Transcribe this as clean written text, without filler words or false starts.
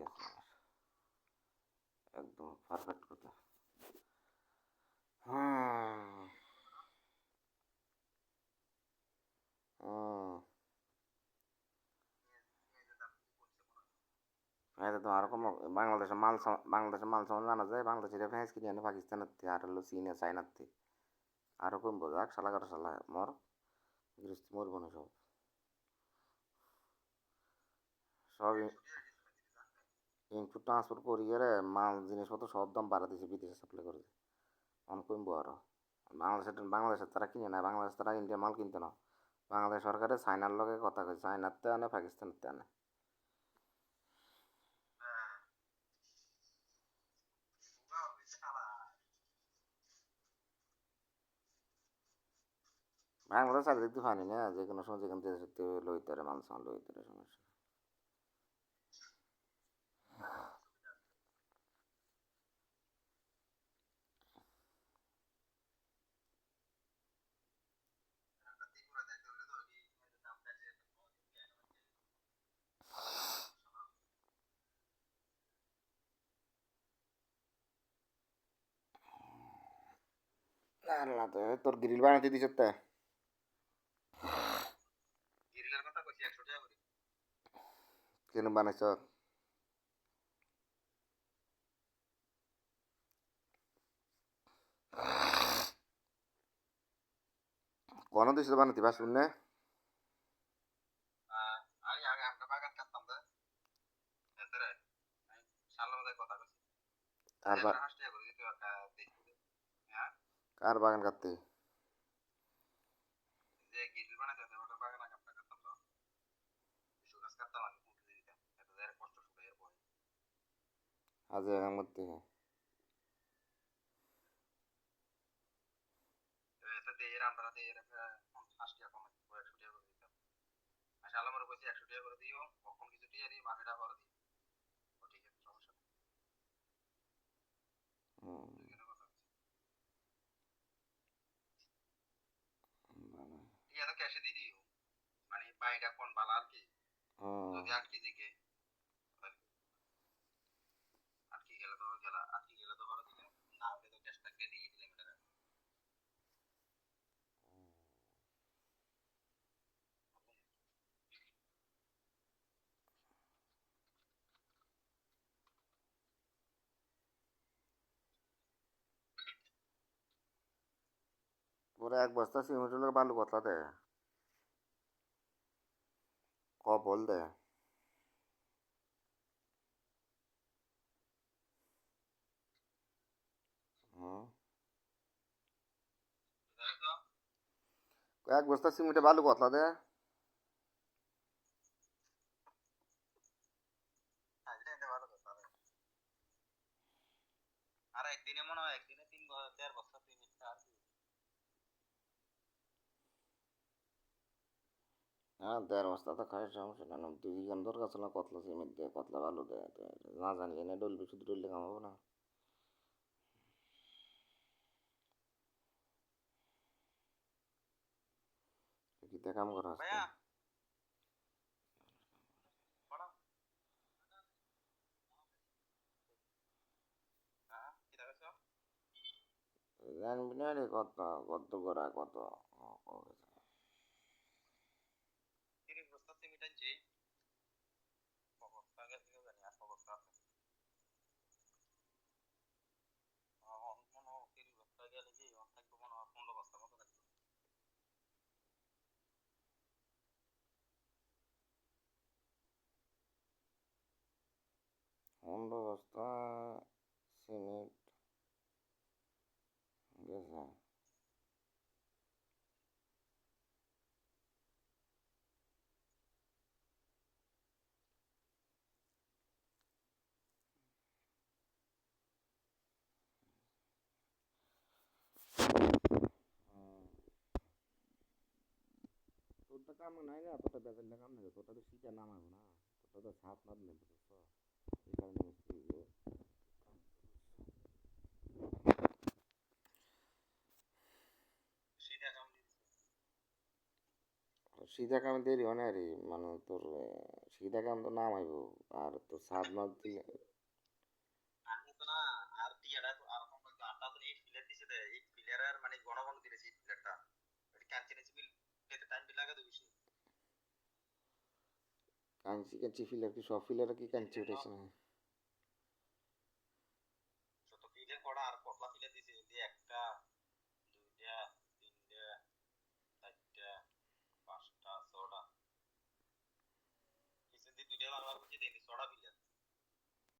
আছে আমার, একদম পারফেক্ট কথা। হুম। হুম। এটা তো আরকম বাংলাদেশের মাল সামান জানা যায়, বাংলাদেশের ফেঁস কিনে আনে পাকিস্তানের থেকে, আর হলো চীনে চাইনার থেকে। আরও কম বোঝাক শালা করে শালা মর গৃহস্থ মরবো না সব। সব ইনপুট ট্রান্সপোর্ট করি গেলে মাল জিনিসপত্র সব দাম বাড়া দিয়েছে, বিদেশে সাপ্লাই করে দিচ্ছে। অন কমবো আরও। বাংলাদেশের তারা কিনে নেয়, বাংলাদেশ তারা ইন্ডিয়ার মাল কিনতে না। বাংলাদেশ সরকারে চায়নার লগে কথা কয়, চায়নাতে আনে পাকিস্তানতে আনে। বাংলাদেশ আর দেখতে পানি না, যে কোনো সময় যেখান থেকে লইতে পারে মাল সামান লইতে পারে, সমস্যা। আল্লাহ, তো তোর গ্রিল বানাইতে দিছ তে? কেন বানাইছ? কোন দিছ বানাইতে বা শুনে? কার কার বাগান কাটতে? আজ আহমদ থেকে। হুম। পুরো এক বস্তা সিমেন্ট হলে বালু কতলা দেয়? ক বল দে। হুম। এক বস্তা সিমেন্টে বালু কতলা দেয়? হ্যাঁ, 1.5 বস্তা তো খাই, সমস্যা কেন? 2 বিঘান দরকার ছিল কতলা সিমেন্ট দেয়, কতলা বালু দেয়, না জানলে না ডলবি, শুধু ডললে কামাবো না। কিতে কাম করা আসতে? জানবি না রে, কত কত করা কত। অন্য বস্তা সিমেন্ট গেছে। তোরটা কাম নাই না, তোরটা বেজাল্লা কাম নাই, তোরটা তো শীতে নামাবো না, তোরটা তো ছাপ না দিলে বুঝছো, এই কারণে মিস্ত্রি সিধা কামে দেরি হয় না রে, মানে তোর সিধা কাম তো নাম আইব, আর তোর সাত মাস দিলে আমি তো না, আর টিয়াটা তো আর কম লাগতো, আটটা তো এইট ফিলার দিছে দে, এইট ফিলারের মানে ঘন ঘন দিয়েছে এইট ফিলারটা, ওই ক্যান্সেলেন্সি বিল দিতে টাইম বিল লাগে তো বেশি। কাঞ্চি কাঞ্চি ফিলার কি সব ফিলারে কি এই কাঞ্চি জন্য উঠেছে না? শত ফিলার করা আর পটলা ফিলার দিছে এই যে একটা